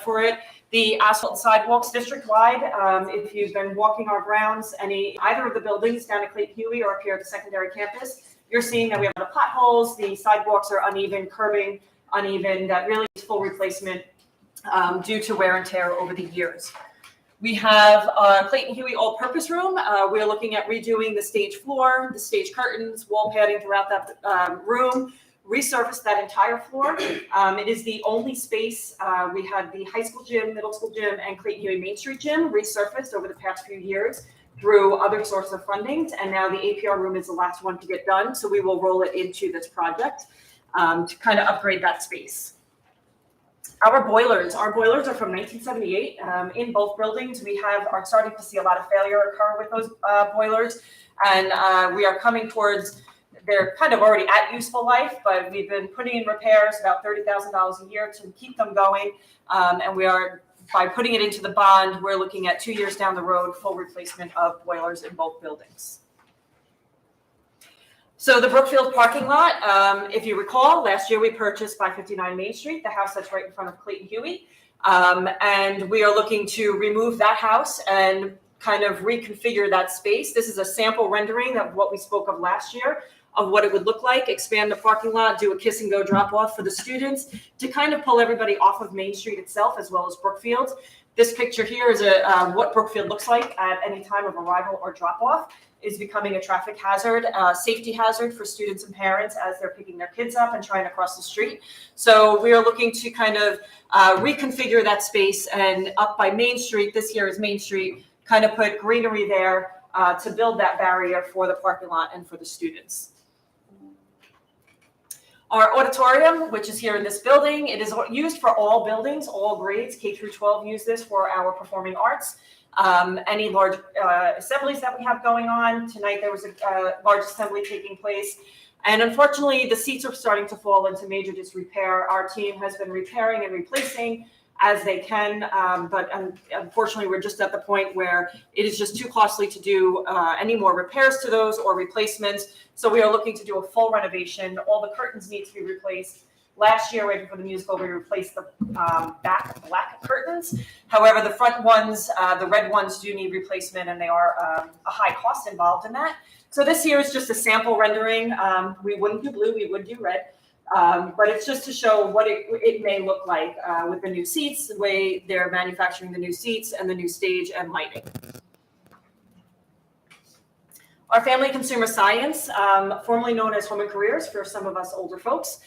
up for it. The asphalt sidewalks district-wide, if you've been walking our grounds, either of the buildings down at Clayton Huey or up here at the secondary campus, you're seeing that we have a lot of potholes, the sidewalks are uneven, curbing uneven, that really is full replacement due to wear and tear over the years. We have Clayton Huey all-purpose room. We're looking at redoing the stage floor, the stage curtains, wall padding throughout that room, resurface that entire floor. It is the only space. We had the high school gym, middle school gym, and Clayton Huey Main Street gym resurfaced over the past few years through other sources of funding, and now the APR room is the last one to get done, so we will roll it into this project to kind of upgrade that space. Our boilers are from 1978. In both buildings, we are starting to see a lot of failure occur with those boilers, and we are coming towards, they're kind of already at useful life, but we've been putting in repairs, about $30,000 a year to keep them going, and we are, by putting it into the bond, we're looking at 2 years down the road, full replacement of boilers in both buildings. So the Brookfield parking lot, if you recall, last year we purchased 559 Main Street, the house that's right in front of Clayton Huey. And we are looking to remove that house and kind of reconfigure that space. This is a sample rendering of what we spoke of last year, of what it would look like, expand the parking lot, do a kiss and go drop off for the students to kind of pull everybody off of Main Street itself, as well as Brookfield. This picture here is what Brookfield looks like at any time of arrival or drop off. Is becoming a traffic hazard, safety hazard for students and parents as they're picking their kids up and trying to cross the street. So we are looking to kind of reconfigure that space, and up by Main Street, this here is Main Street, kind of put greenery there to build that barrier for the parking lot and for the students. Our auditorium, which is here in this building, it is used for all buildings, all grades, K through 12 use this for our performing arts. Any large assemblies that we have going on. Tonight there was a large assembly taking place, and unfortunately the seats are starting to fall into major disrepair. Our team has been repairing and replacing as they can, but unfortunately we're just at the point where it is just too costly to do any more repairs to those or replacements. So we are looking to do a full renovation. All the curtains need to be replaced. Last year, right before the musical, we replaced the back black curtains. However, the front ones, the red ones, do need replacement, and they are a high cost involved in that. So this here is just a sample rendering. We wouldn't do blue, we would do red. But it's just to show what it may look like with the new seats, the way they're manufacturing the new seats and the new stage and lighting. Our Family Consumer Science, formerly known as Home and Careers for some of us older folks.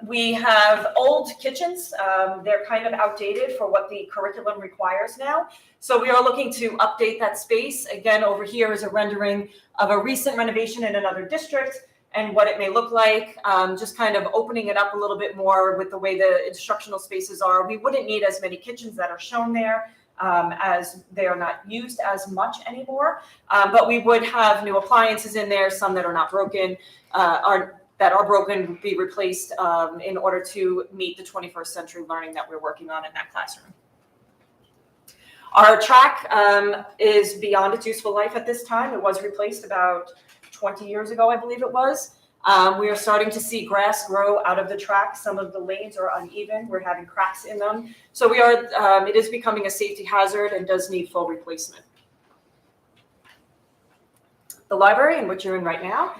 We have old kitchens. They're kind of outdated for what the curriculum requires now. So we are looking to update that space. Again, over here is a rendering of a recent renovation in another district and what it may look like, just kind of opening it up a little bit more with the way the instructional spaces are. We wouldn't need as many kitchens that are shown there, as they are not used as much anymore. But we would have new appliances in there, some that are not broken, that are broken be replaced in order to meet the 21st century learning that we're working on in that classroom. Our track is beyond its useful life at this time. It was replaced about 20 years ago, I believe it was. We are starting to see grass grow out of the track. Some of the lanes are uneven. We're having cracks in them. So we are, it is becoming a safety hazard and does need full replacement. The library, in which you're in right now,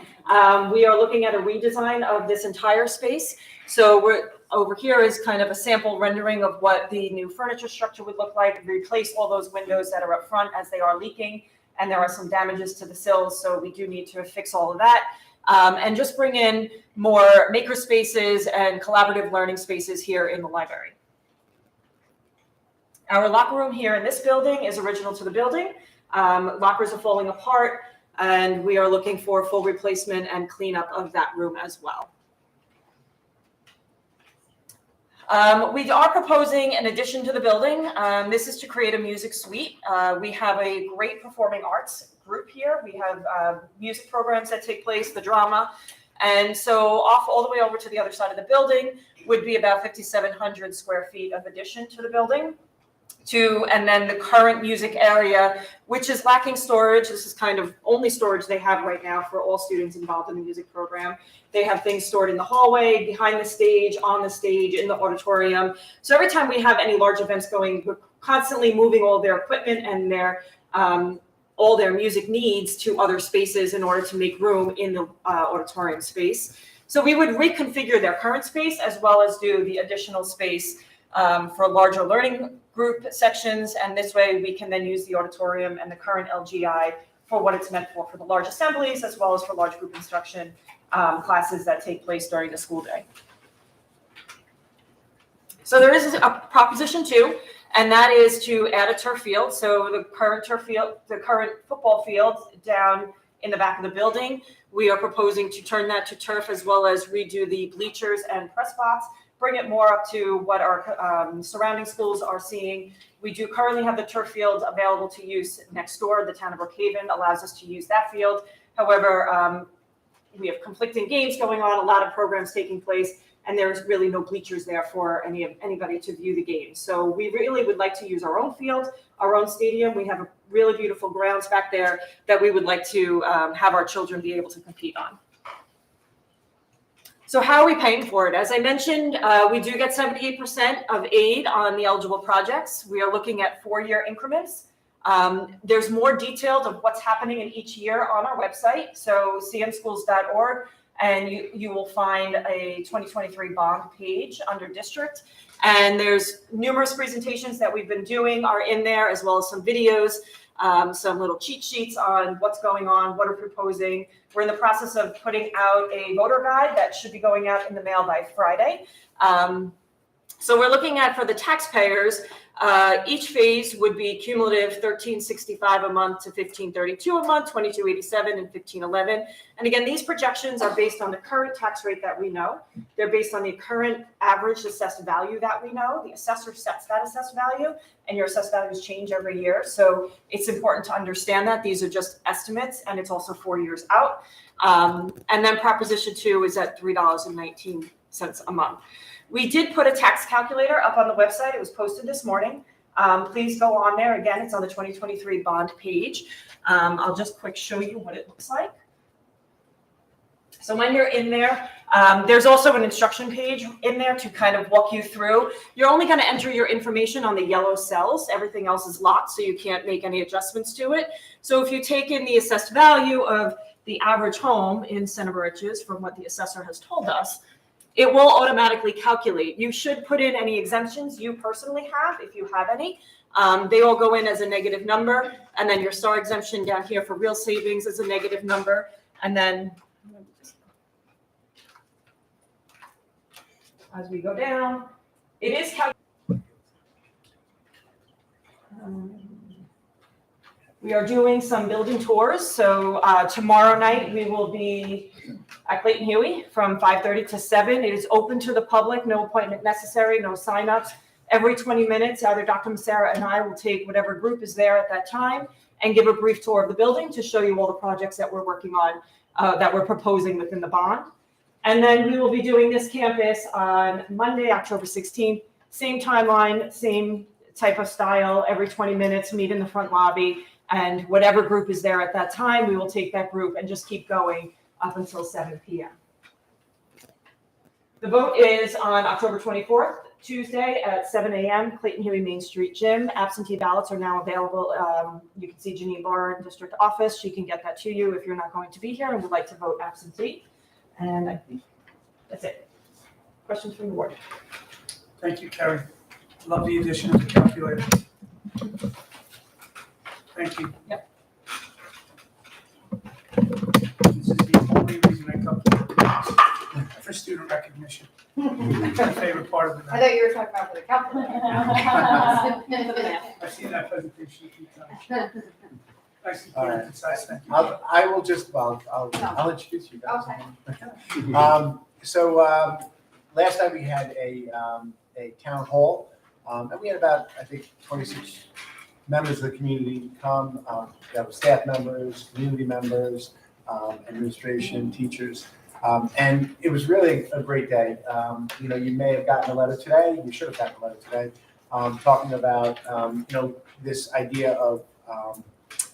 we are looking at a redesign of this entire space. So we're over here is kind of a sample rendering of what the new furniture structure would look like. Replace all those windows that are up front as they are leaking, and there are some damages to the sills, so we do need to fix all of that. And just bring in more maker spaces and collaborative learning spaces here in the library. Our locker room here in this building is original to the building. Lockers are falling apart, and we are looking for full replacement and cleanup of that room as well. We are proposing an addition to the building. This is to create a music suite. We have a great performing arts group here. We have music programs that take place, the drama. And so off all the way over to the other side of the building would be about 5,700 square feet of addition to the building. and then the current music area, which is lacking storage. This is kind of only storage they have right now for all students involved in the music program. They have things stored in the hallway, behind the stage, on the stage, in the auditorium. So every time we have any large events going, we're constantly moving all their equipment and their all their music needs to other spaces in order to make room in the auditorium space. So we would reconfigure their current space as well as do the additional space for larger learning group sections, and this way we can then use the auditorium and the current LGI for what it's meant for the large assemblies as well as for large group instruction classes that take place during the school day. So there is a proposition 2, and that is to add a turf field. So the current turf field, the current football field down in the back of the building, we are proposing to turn that to turf as well as redo the bleachers and press box, bring it more up to what our surrounding schools are seeing. We do currently have the turf field available to use next door. The town of Brookhaven allows us to use that field. However, we have conflicting games going on, a lot of programs taking place, and there's really no bleachers there for anybody to view the game. So we really would like to use our own field, our own stadium. We have a really beautiful grounds back there that we would like to have our children be able to compete on. So how are we paying for it? As I mentioned, we do get 78% of aid on the eligible projects. We are looking at 4-year increments. There's more details of what's happening in each year on our website, so cmschools.org, and you will find a 2023 bond page under district. And there's numerous presentations that we've been doing are in there, as well as some videos, some little cheat sheets on what's going on, what we're proposing. We're in the process of putting out a voter guide that should be going out in the mail by Friday. So we're looking at, for the taxpayers, each phase would be cumulative $1,365 a month to $1,532 a month, $2,287 and $1,511. And again, these projections are based on the current tax rate that we know. They're based on the current average assessed value that we know. The assessor sets that assessed value, and your assessed values change every year. So it's important to understand that these are just estimates, and it's also 4 years out. And then Proposition 2 is at $3.19 a month. We did put a tax calculator up on the website. It was posted this morning. Please go on there. Again, it's on the 2023 bond page. I'll just quick show you what it looks like. So when you're in there, there's also an instruction page in there to kind of walk you through. You're only going to enter your information on the yellow cells. Everything else is locked, so you can't make any adjustments to it. So if you take in the assessed value of the average home in Center Riches from what the assessor has told us, it will automatically calculate. You should put in any exemptions you personally have, if you have any. They all go in as a negative number, and then your STAR exemption down here for real savings is a negative number. And then as we go down, it is calculated. We are doing some building tours. So tomorrow night we will be at Clayton Huey from 5:30 to 7. It is open to the public, no appointment necessary, no signups. Every 20 minutes, either Dr. Massera and I will take whatever group is there at that time and give a brief tour of the building to show you all the projects that we're working on, that we're proposing within the bond. And then we will be doing this campus on Monday, October 16th. Same timeline, same type of style, every 20 minutes, meet in the front lobby. And whatever group is there at that time, we will take that group and just keep going up until 7 p.m. The vote is on October 24th, Tuesday at 7 a.m., Clayton Huey Main Street Gym. Absentee ballots are now available. You can see Janine Barr in district office. She can get that to you if you're not going to be here and would like to vote absentee. And I think that's it. Questions from the board? Thank you, Carrie. Love the addition of the calculator. Thank you. Yep. This is the only reason I come to for student recognition. My favorite part of the I night. thought you were talking about for the calculator. I've seen that presentation a few times. Nice and All clear right. and concise, thank you. I will just, I'll introduce you guys. Okay. Last night we had a town hall, and we had about, I think, 26 members of the community come. That was staff members, community members, administration, teachers. And it was really a great day. You may have gotten a letter today. You should have gotten a letter today talking about, this idea of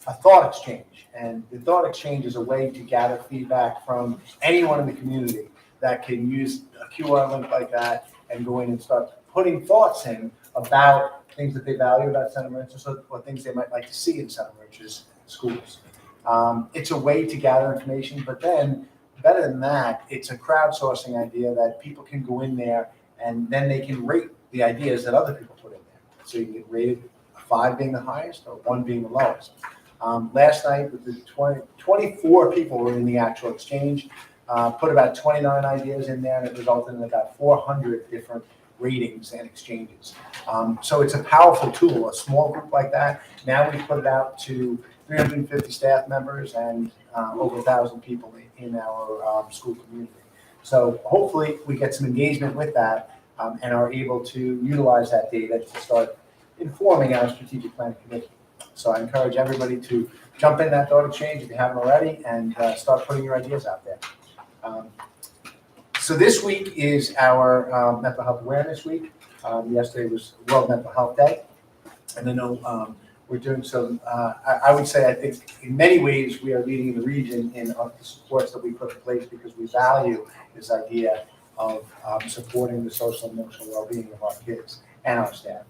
a thought exchange. And the thought exchange is a way to gather feedback from anyone in the community that can use a QR link like that and go in and start putting thoughts in about things that they value about Center Maritz or things they might like to see in Center Maritz's schools. It's a way to gather information, but then better than that, it's a crowdsourcing idea that people can go in there and then they can rate the ideas that other people put in there. So you can get rated 5 being the highest or 1 being the lowest. Last night, with the 24 people were in the actual exchange, put about 29 ideas in there, and it resulted in about 400 different ratings and exchanges. So it's a powerful tool, a small group like that. Now we put it out to 350 staff members and over 1,000 people in our school community. So hopefully we get some engagement with that and are able to utilize that data to start informing our strategic planning committee. So I encourage everybody to jump in that thought exchange if you haven't already and start putting your ideas out there. So this week is our Mental Health Awareness Week. Yesterday was World Mental Health Day. And I know we're doing some, I would say, I think in many ways we are leading the region in the supports that we put in place because we value this idea of supporting the social and emotional well-being of our kids and our staff.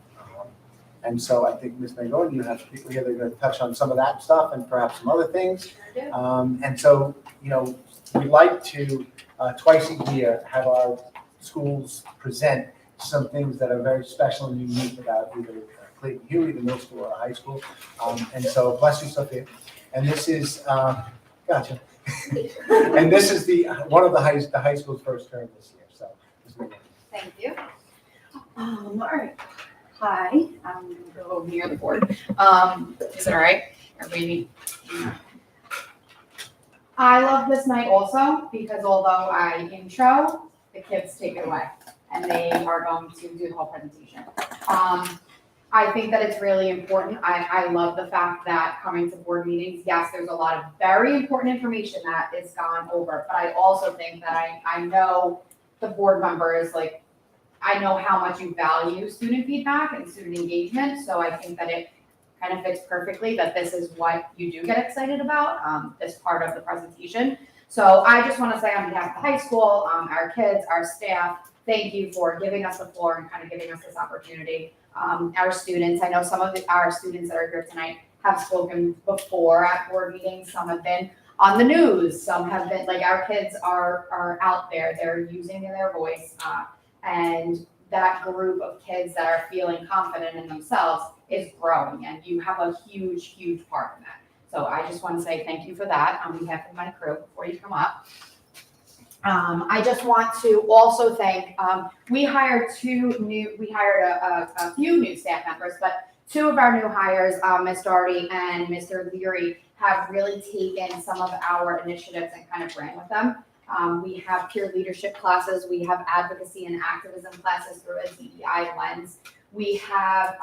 And so I think, Ms. Mangone, you have people here that are going to touch on some of that stuff and perhaps some other things. And so, we like to, twice a year, have our schools present some things that are very special and unique about either Clayton Huey, the middle school, or high school. And so, bless you, Sophia. And this is, gotcha. And this is one of the high school's first term this year. So, Ms. Mangone. Thank you. All right. Hi, I'm gonna go near the board. Is it all right? Everybody? I love this night also because although I intro, the kids take it away and they are going to do the whole presentation. I think that it's really important. I love the fact that coming to board meetings, yes, there's a lot of very important information that is gone over, but I also think that I know the board members, like, I know how much you value student feedback and student engagement, so I think that it kind of fits perfectly that this is what you do get excited about, this part of the presentation. So I just want to say on behalf of the high school, our kids, our staff, thank you for giving us the floor and kind of giving us this opportunity. Our students, I know some of our students that are here tonight have spoken before at board meetings, some have been on the news, some have been, like, our kids are out there, they're using their voice, and that group of kids that are feeling confident in themselves is growing, and you have a huge, huge part in that. So I just want to say thank you for that on behalf of my crew before you come up. I just want to also thank, we hired a few new staff members, but 2 of our new hires, Ms. Doherty and Mr. Leary, have really taken some of our initiatives and kind of ran with them. We have peer leadership classes. We have advocacy and activism classes through a DEI lens. We have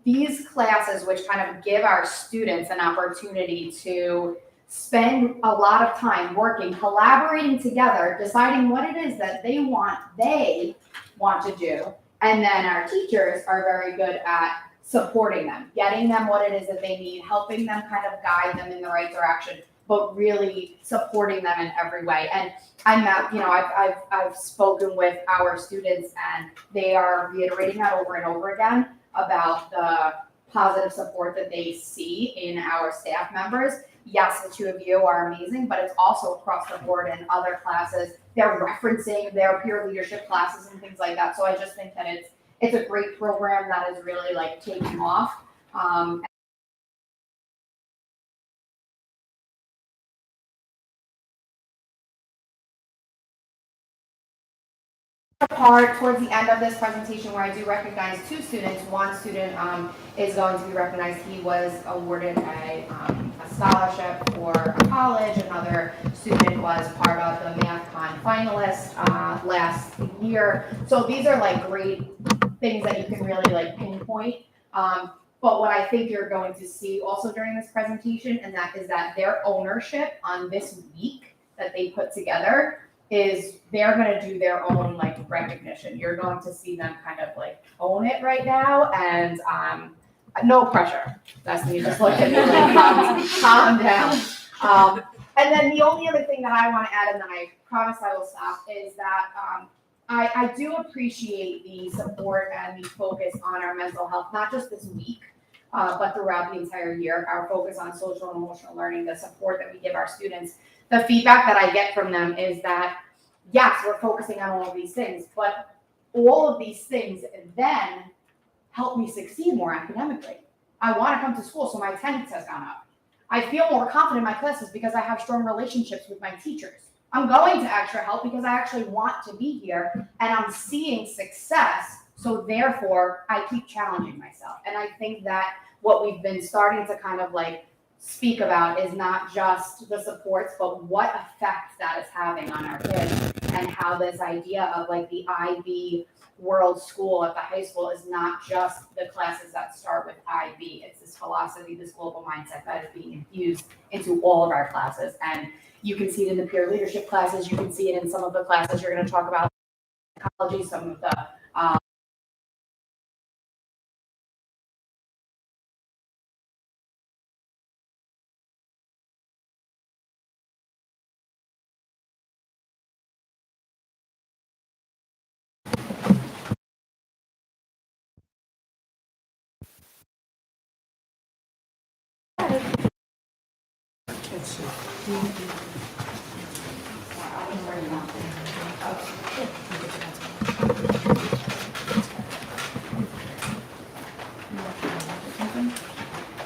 these classes which kind of give our students an opportunity to spend a lot of time working, collaborating together, deciding what it is that they want to do. And then our teachers are very good at supporting them, getting them what it is that they need, helping them kind of guide them in the right direction, but really supporting them in every way. And I've spoken with our students and they are reiterating that over and over again about the positive support that they see in our staff members. Yes, the 2 of you are amazing, but it's also across the board in other classes. They're referencing their peer leadership classes and things like that. So I just think that it's a great program that is really like taking off. Part towards the end of this presentation where I do recognize 2 students. One student is going to be recognized. He was awarded a scholarship for a college. Another student was part of the MathCon finalist last year. So these are like great things that you can really like pinpoint. But what I think you're going to see also during this presentation, and that is that their ownership on this week that they put together is they're gonna do their own like recognition. You're going to see them kind of like own it right now, and no pressure. Destiny just looked at me like, calm down. And then the only other thing that I want to add, and then I promise I will stop, is that I do appreciate the support and the focus on our mental health, not just this week, but throughout the entire year. Our focus on social and emotional learning, the support that we give our students. The feedback that I get from them is that, yes, we're focusing on all of these things, but all of these things then help me succeed more academically. I want to come to school, so my attendance has gone up. I feel more confident in my classes because I have strong relationships with my teachers. I'm going to extra help because I actually want to be here and I'm seeing success. So therefore, I keep challenging myself. And I think that what we've been starting to kind of like speak about is not just the supports, but what effect that is having on our kids, and how this idea of like the IB world school at the high school is not just the classes that start with IB. It's this philosophy, this global mindset that is being infused into all of our classes. And you can see it in the peer leadership classes. You can see it in some of the classes you're going to talk about, psychology, some of the Let's see.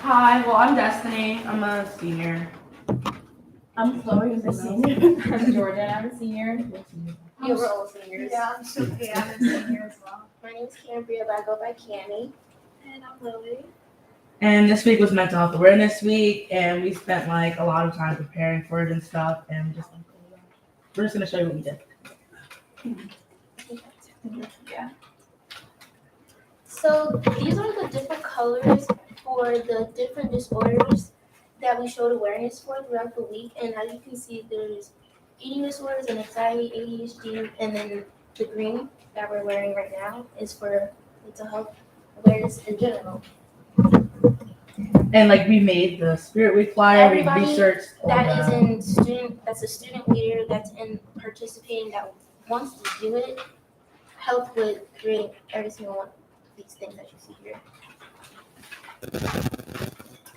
Hi, well, I'm Destiny. I'm a senior. I'm Chloe, I'm a senior. I'm Jordan, I'm a senior. You were all seniors. Yeah, I'm Sophia, I'm a senior as well. My name's Cambria, but I go by Cammy. And I'm Lily. And this week was Mental Health Awareness Week, and we spent like a lot of time preparing for it and stuff. And we're just gonna show you what we did. Yeah. So these are the different colors for the different disorders that we showed awareness for throughout the week. And as you can see, there's eating disorders and anxiety, ADHD, and then the green that we're wearing right now is for mental health awareness in general. And like we made the Spirit Week flyer, Everybody we researched all That's the. a student leader that's in participating that wants to do it, help with creating every single one of these things that you see here.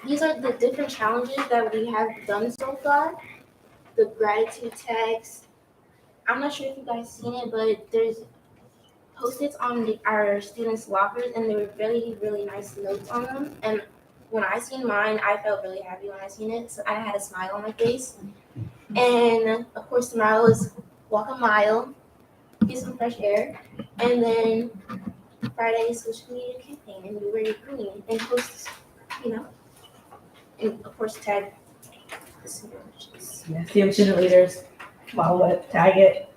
These are the different challenges that we have done so far. The gratitude tags. I'm not sure if you guys seen it, but there's Post-its on our students' lockers, and they were really, really nice notes on them. And when I seen mine, I felt really happy when I seen it. So I had a smile on my face. And of course, tomorrow is walk a mile, get some fresh air, and then Friday is social media campaign, and we wear green and post, and of course tag the students. Yeah, CM student leaders, follow it, tag it.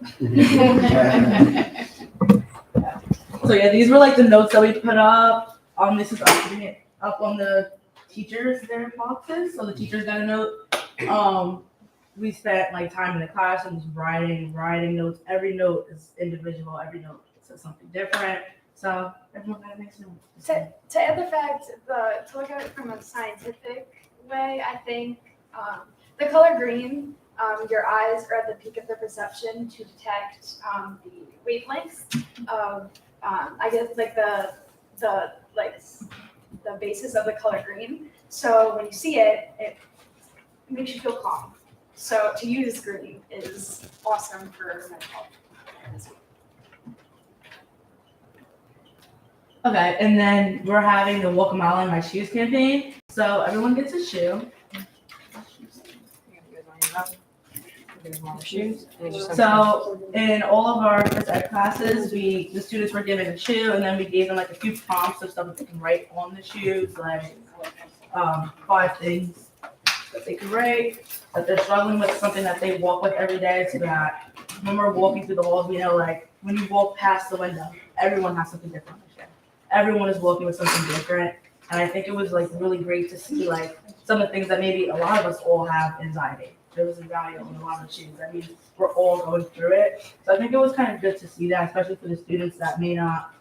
So yeah, these were like the notes that we put up. This is up on the teachers' their boxes, so the teachers got a note. We spent like time in the classrooms writing notes. Every note is individual. Every note says something different. So everyone got a nice note. To add the fact, to look at it from a scientific way, I think the color green, your eyes are at the peak of their perception to detect the wavelengths of, I guess, like the basis of the color green. So when you see it, it makes you feel calm. So to use green is awesome for mental health. Okay, and then we're having the Walk a Mile in My Shoes campaign. So everyone gets a shoe. So in all of our first ed classes, the students were given a shoe, and then we gave them like a few prompts of stuff that they can write on the shoes, like 5 things that they can write, that they're struggling with, something that they walk with every day, so that when we're walking through the halls, we know like when you walk past the window, everyone has something different to share. Everyone is walking with something different, and I think it was like really great to see like some of the things that maybe a lot of us all have anxiety. there was anxiety on a lot of students. I mean, we're all going through it. So I think it was kind of good to see that, especially for the students that may not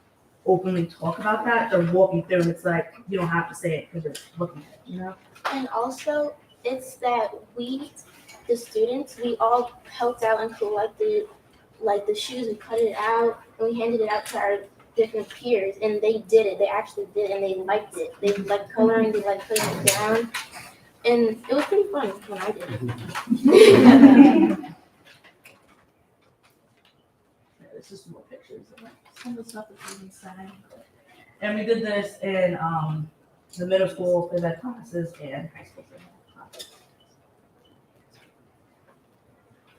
openly talk about that. They're walking through and it's like, you don't have to say it because you're looking at it, you know? And also, it's that we, the students, we all helped out and collected like the shoes and cut it out and we handed it out to our different peers and they did it. They actually did it and they liked it. They liked coloring, they liked putting it down. And it was pretty fun when I did it. This is more pictures of like some of the stuff that's inside. And we did this in the middle school phys ed classes and high school phys ed classes.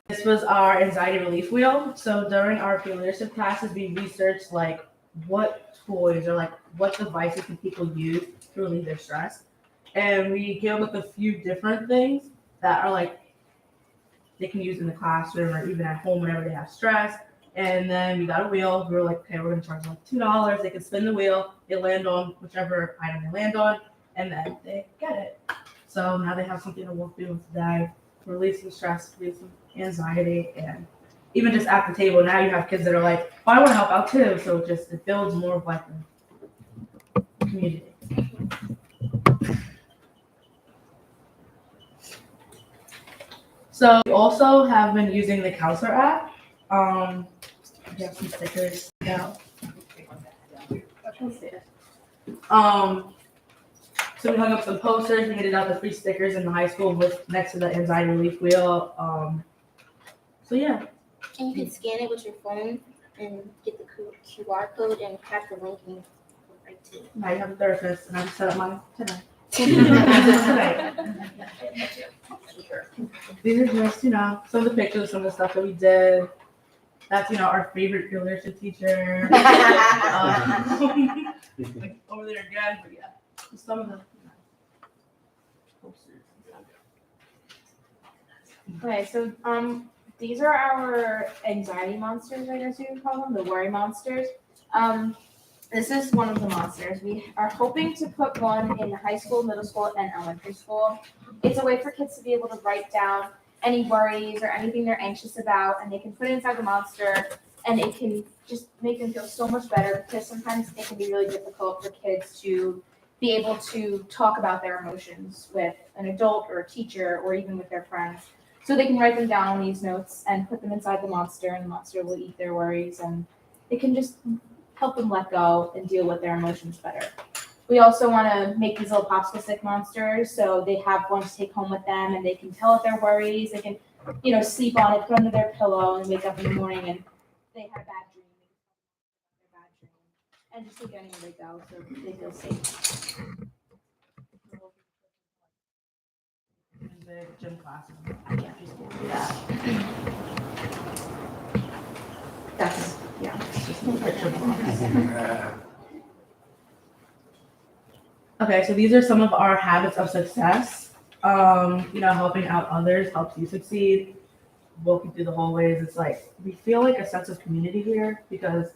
This was our anxiety relief wheel. So during our peer leadership classes, we researched like what toys or like what devices can people use to relieve their stress. And we came up with a few different things that are like they can use in the classroom or even at home whenever they have stress. And then we got a wheel. We were like, okay, we're gonna charge them like $2. They can spin the wheel. They land on whichever item they land on, and then they get it. So now they have something to walk through today, release some stress, release some anxiety, and even just at the table. Now you have kids that are like, oh, I want to help out too. So it builds more of like a community. So we also have been using the counselor app. We have some stickers now. So we hung up some posters. We handed out the free stickers in the high school with next to the anxiety relief wheel. So yeah. And you can scan it with your phone and get the QR code and have the link in right to it. Now you have a therapist, and I set up mine tonight. These are just, some of the pictures, some of the stuff that we did. That's, our favorite field leadership teacher. Like, over there again, but yeah, some of the posters. Okay, so these are our anxiety monsters, I guess you would call them, the worry monsters. This is one of the monsters. We are hoping to put one in high school, middle school, and elementary school. It's a way for kids to be able to write down any worries or anything they're anxious about, and they can put it inside the monster, and it can just make them feel so much better, because sometimes it can be really difficult for kids to be able to talk about their emotions with an adult or a teacher or even with their friends. So they can write them down on these notes and put them inside the monster, and the monster will eat their worries, and it can just help them let go and deal with their emotions better. We also want to make these little popsicle stick monsters, so they have one to take home with them, and they can tell it their worries. They can, sleep on it, put it under their pillow, and wake up in the morning and they had a bad dream. And just take it anywhere they go, so they feel safe. And the gym classes. Yeah, just do that. That's, yeah. It's just a picture box. Okay, so these are some of our habits of success. Helping out others helps you succeed. Walking through the hallways, it's like we feel like a sense of community here because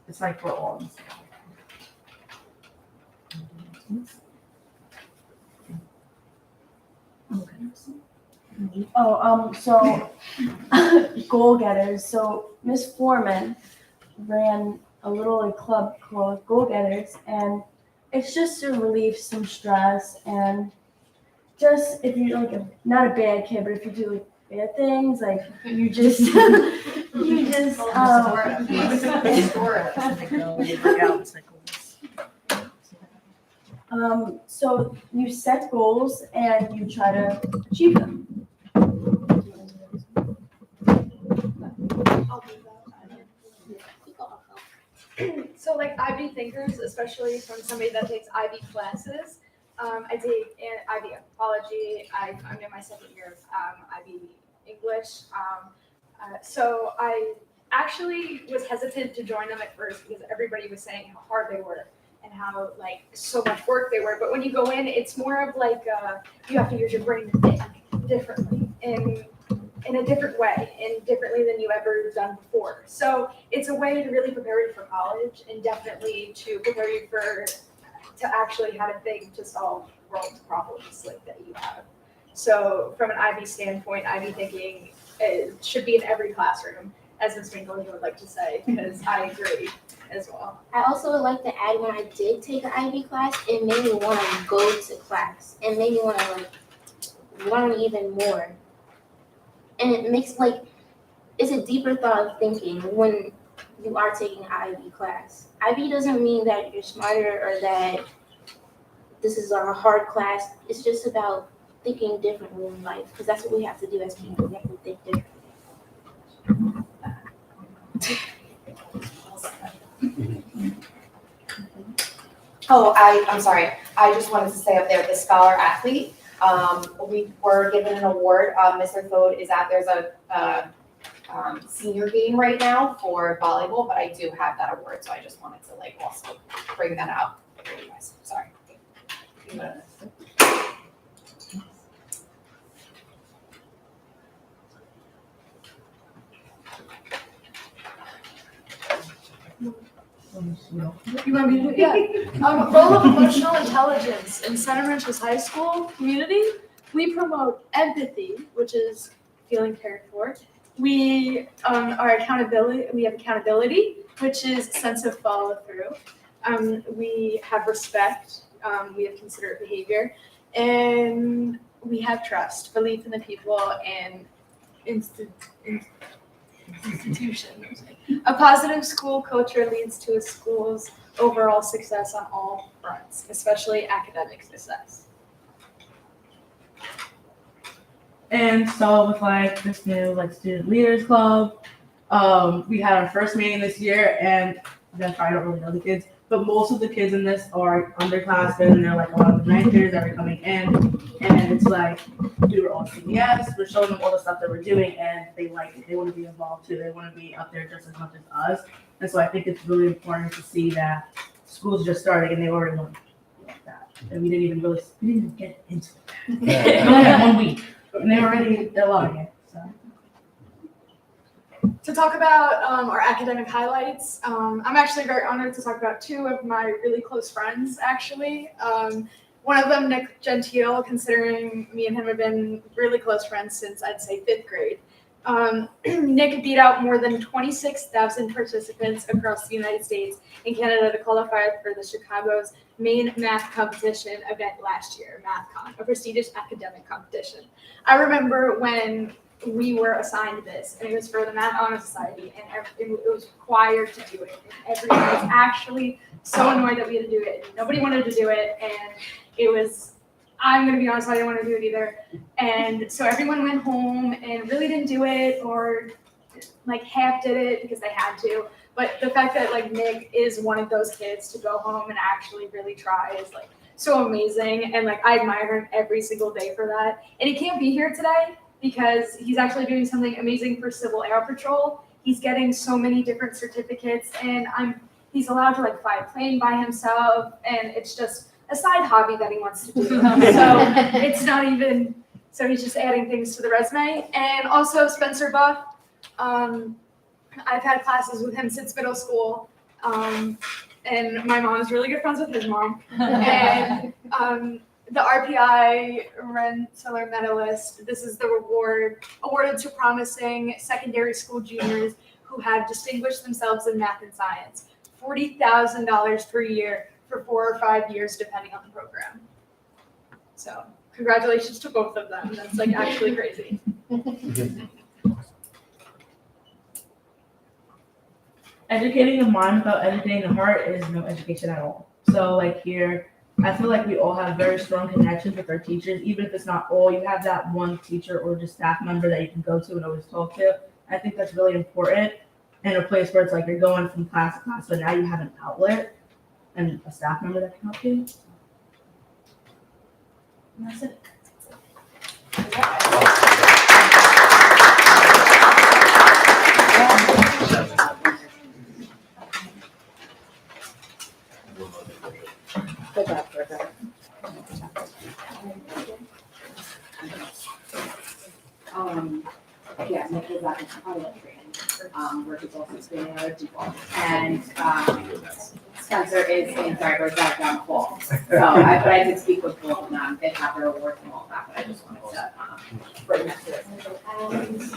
it's like we're all in the same. So goal getters. So Miss Foreman ran a little club called Goal Getters, and it's just to relieve some stress and just if you're like not a bad kid, but if you do like bad things, like you just so you set goals and you try to achieve them. So like IB thinkers, especially from somebody that takes IB classes, I take IB anthropology. I'm in my second year of IB English. So I actually was hesitant to join them at first because everybody was saying how hard they were and how like so much work they were. But when you go in, it's more of like you have to use your brain to think differently in a different way and differently than you ever done before. So it's a way to really prepare you for college and definitely to prepare you to actually have a think to solve world problems like that you have. So from an IB standpoint, I'd be thinking it should be in every classroom, as Ms. Winkler would like to say, because I agree as well. I also would like to add, when I did take an IB class, it made me want to go to class. It made me want to like learn even more. And it makes it's a deeper thought of thinking when you are taking an IB class. IB doesn't mean that you're smarter or that this is a hard class. It's just about thinking differently in life, because that's what we have to do as people. We have to think differently. Oh, I'm sorry. I just wanted to say up there, the scholar athlete, we were given an award. Mr. Thode is out, there's a senior game right now for volleyball, but I do have that award, so I just wanted to like also bring that out for you guys. Sorry. You want me to do it? Yeah. Role of emotional intelligence in Center Ranches High School community. We promote empathy, which is feeling cared for. We are accountability. We have accountability, which is sense of follow through. We have respect. We have considerate behavior, and we have trust, belief in the people and institutions. A positive school culture leads to a school's overall success on all fronts, especially academic success. And so with like this new like student leaders club, we had our first meeting this year, and then I don't really know the kids, but most of the kids in this are underclassmen, and they're like a lot of the ninth years that are coming in, and it's like we were all saying yes, we're showing them all the stuff that we're doing, and they like it. They want to be involved too. They want to be up there just as much as us, and so I think it's really important to see that school's just starting and they already want to be like that, and we didn't even get into it. We only had 1 week, and they're loving it. So. To talk about our academic highlights, I'm actually very honored to talk about two of my really close friends, actually. One of them, Nick Gentile, considering me and him have been really close friends since I'd say 5th grade. Nick beat out more than 26,000 participants across the United States and Canada to qualify for the Chicago's main math competition event last year, MathCon, a prestigious academic competition. I remember when we were assigned this, and it was for the Math Honor Society, and it was required to do it. And everyone was actually so annoyed that we had to do it. Nobody wanted to do it, and it was, I'm going to be honest, I didn't want to do it either. And so everyone went home and really didn't do it, or like half did it because they had to. But the fact that like Nick is one of those kids to go home and actually really try is like so amazing. And like I admire him every single day for that. And he can't be here today because he's actually doing something amazing for Civil Air Patrol. He's getting so many different certificates, and he's allowed to like fly a plane by himself, and it's just a side hobby that he wants to do. So it's not even, so he's just adding things to the resume. And also Spencer Buff, I've had classes with him since middle school, and my mom is really good friends with his mom. And the RPI Rensselaer medalist, this is the reward awarded to promising secondary school juniors who have distinguished themselves in math and science. $40,000 per year for 4 or 5 years, depending on the program. So congratulations to both of them. That's like actually crazy. Educating the mind without educating the heart is no education at all. So like here, I feel like we all have very strong connections with our teachers, even if it's not all. You have that one teacher or just staff member that you can go to and always talk to. I think that's really important in a place where it's like you're going from class to class, but now you have an outlet and a staff member that can help you. And that's it. Yeah, Nick was at pilot training, where he's also staying at a default. And Spencer is in diapers back down the fall. So but I did speak with both of them, they have their awards and all that, but I just wanted to, bring that to this.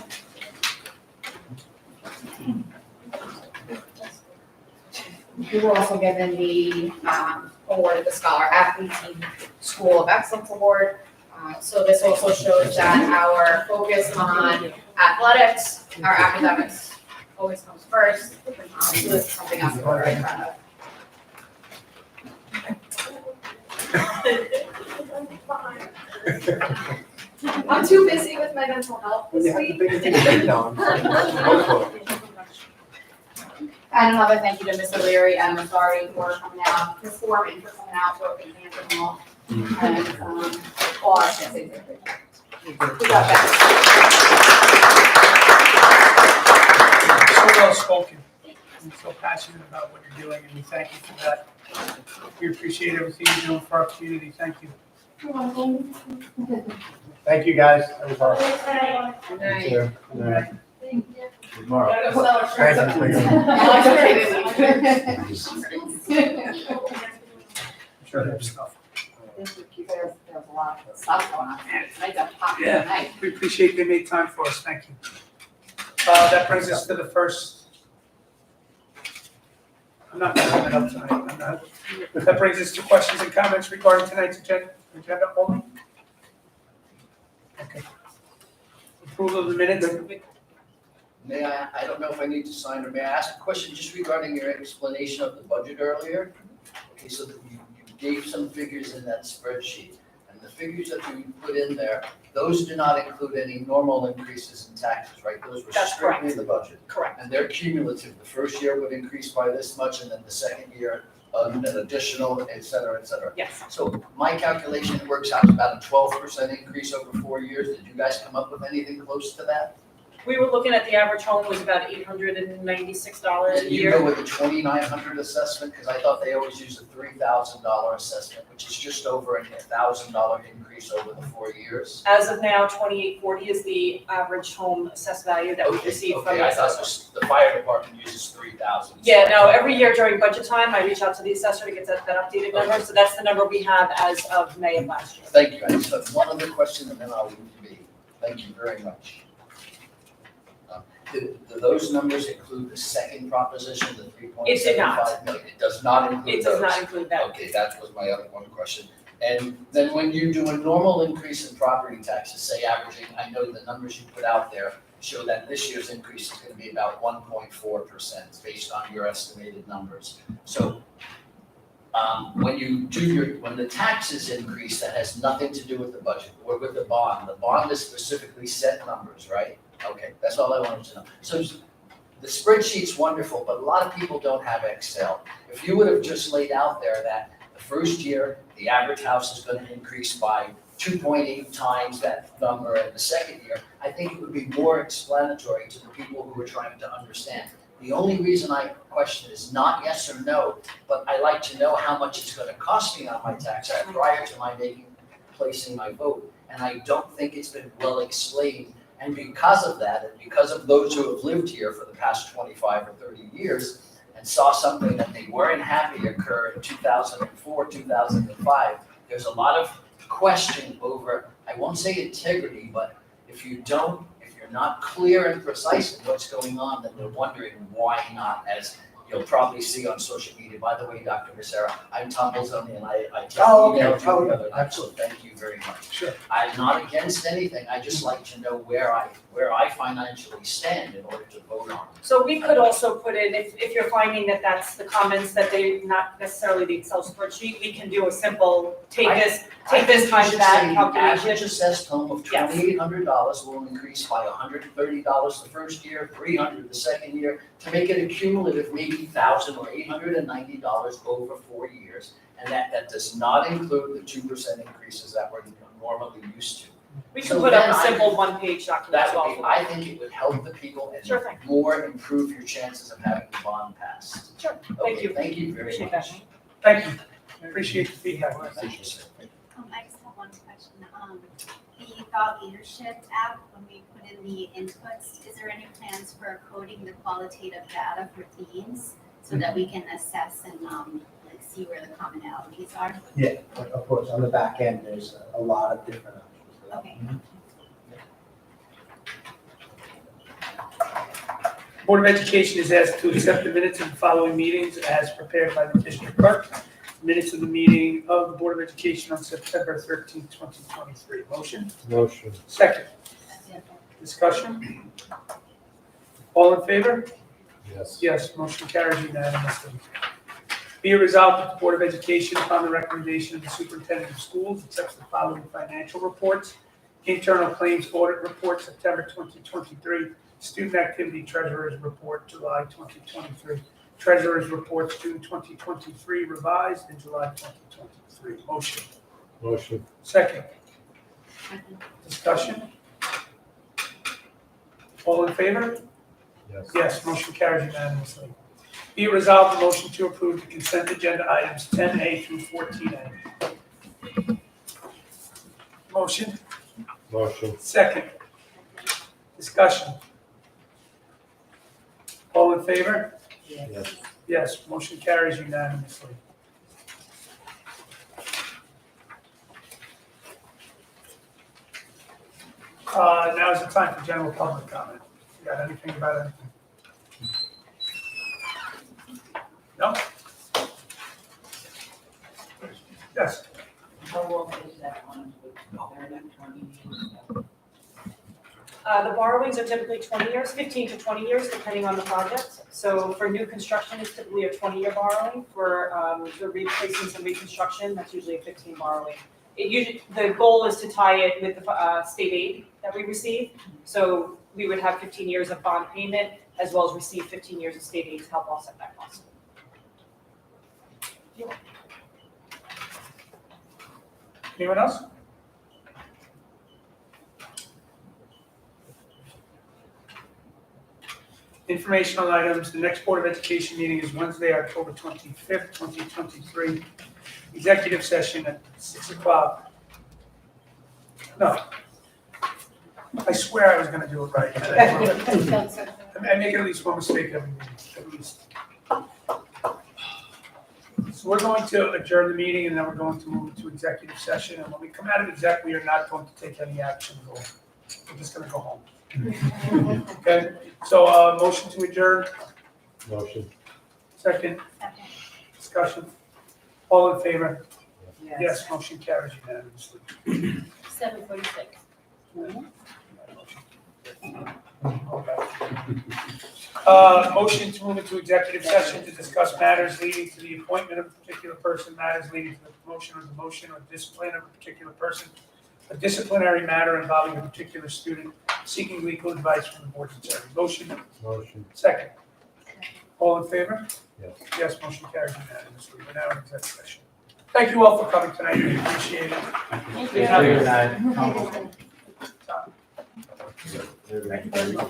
We were also given the, award of the Scholar Athlete Team School of Excellence Award. So this also shows that our focus on athletics, our academics always comes first. So this is something else we're very proud of. I'm too busy with my mental health You this have to week. pick a team. No, I'm sorry. And another thank you to Ms. O'Leary and Ms. Doherty for coming out, Ms. Foreman for coming out, for opening hands and all. And, all our staff, they did a great job. We got that. So well spoken, and so passionate about what you're doing, and we thank you for that. We appreciate everything you're doing for our community, thank you. You're welcome. Thank you, guys. That was awesome. Good night. You too. Good night. Tomorrow. Gotta go sell our shirts. Sure, there's stuff. There's a lot of stuff going on. Tonight's a popular night. We appreciate they made time for us, thank you. That brings us to the first. I'm not going it up tonight, I'm not. That brings us to questions and comments regarding tonight's agenda only. Okay. Approval of the minutes. May I don't know if I need to sign or may I ask a question just regarding your explanation of the budget earlier? Okay, so that you gave some figures in that spreadsheet, and the figures that you put in there, those do not include any normal increases in taxes, right? Those were That's strictly correct. in the budget. Correct. And they're cumulative. The first year would increase by this much, and then the second year, an additional, et cetera, et cetera. Yes. So my calculation works out to about a 12% increase over 4 years. Did you guys come up with anything close to that? We were looking at the average home was about $896 a Did you year. go with the 2,900 assessment? Because I thought they always use a $3,000 assessment, which is just over a $1,000 increase over the 4 years. As of now, 2840 is the average home assessed value that we receive from Okay, the I thought assessor. the fire department uses 3,000. Yeah, no, every year during budget time, I reach out to the assessor to get that updated number. So that's the number we have as of May of last year. Thank you. I just have one other question and then I'll leave you be. Thank you very much. Do those numbers include the second proposition, the It did not. 3.75 million? It does not include It those? does not include that. Okay, that was my other one question. And then when you do a normal increase in property taxes, say averaging, I know the numbers you put out there show that this year's increase is gonna be about 1.4% based on your estimated numbers. So, when the taxes increase, that has nothing to do with the budget or with the bond is specifically set numbers, right? Okay, that's all I wanted to know. So the spreadsheet's wonderful, but a lot of people don't have Excel. If you would have just laid out there that the first year, the average house is gonna increase by 2.8 times that number, and the second year, I think it would be more explanatory to the people who are trying to understand. The only reason I question is not yes or no, but I like to know how much it's gonna cost me on my tax prior to my placing my vote. And I don't think it's been well explained. And because of that, and because of those who have lived here for the past 25 or 30 years and saw something that they weren't happy occur in 2004, 2005, there's a lot of question over, I won't say integrity, but if you're not clear and precise in what's going on, then they're wondering why not, as you'll probably see on social media. By the way, Dr. Becerra, I'm Tom Bolzoni, and I emailed you the other night, so thank you very much. Sure. I'm not against anything, I just like to know where I financially stand in order to vote on it. So we could also put in, if you're finding that that's the comments, that they, not necessarily the Excel spreadsheet, we can do a simple, take this times that Average calculation. assessed home of Yes. $2,800 will increase by $130 the first year, $300 the second year, to make it a cumulative maybe $1,000 or $890 over 4 years. And that does not include the 2% increases that we're normally used to. We So can put up then a I- simple one-page document That as would well. be, I think it would help the people Sure and thing. more improve your chances of having the bond passed. Sure, thank Okay, you. thank you very Appreciate much. that. Thank you. Appreciate the feedback. Thank you, sir. I just have one question. The thought leadership app, when we put in the inputs, is there any plans for coding the qualitative data for teens so that we can assess and, like, see where the commonalities are? Yeah, of course, on the back end, there's a lot of different options. Okay. Board of Education is asked to accept the minutes of the following meetings as prepared by the district clerk. Minutes of the meeting of the Board of Education on September 13th, 2023. Motion? Motion. Second. Discussion? All in favor? Yes. Yes, motion carries unanimously. Be it resolved that the Board of Education, upon the recommendation of the superintendent of schools, accepts the following financial reports. Internal claims audit report, September 2023. Student activity treasurer's report, July 2023. Treasurer's reports, June 2023, revised in July 2023. Motion. Motion. Second. Discussion? All in favor? Yes. Yes, motion carries unanimously. Be it resolved, the motion to approve the consent agenda items 10A through 14A. Motion. Motion. Second. Discussion. All in favor? Yes. Yes, motion carries unanimously. Now is the time for general public comment. You got anything about anything? No? Yes. The borrowings are typically 20 years, 15 to 20 years, depending on the project. So for new construction, it's typically a 20-year borrowing. For the replacements and reconstruction, that's usually a 15 borrowing. The goal is to tie it with the state aid that we receive. So we would have 15 years of bond payment as well as receive 15 years of state aid to help offset that cost. Anyone else? Informational items. The next Board of Education meeting is Wednesday, October 25th, 2023. Executive session at 6 o'clock. No. I swear I was going to do it right. I make at least one mistake every meeting, at least. So we're going to adjourn the meeting and then we're going to move into executive session. And when we come out of exec, we are not going to take any action at all. We're just going to go home. Okay, so motion to adjourn, Motion. second, Second. discussion. All in favor? Yes, motion carries unanimously. 7:46. Motion to move into executive session to discuss matters leading to the appointment of a particular person, matters leading to the promotion or demotion or discipline of a particular person, a disciplinary matter involving a particular student, seeking legal advice from the board's attorney. Motion, Motion. second. All in favor? Yes. Yes, motion carries unanimously. We're now in executive session. Thank you all for coming tonight. We appreciate it. Good night. Thank you very much.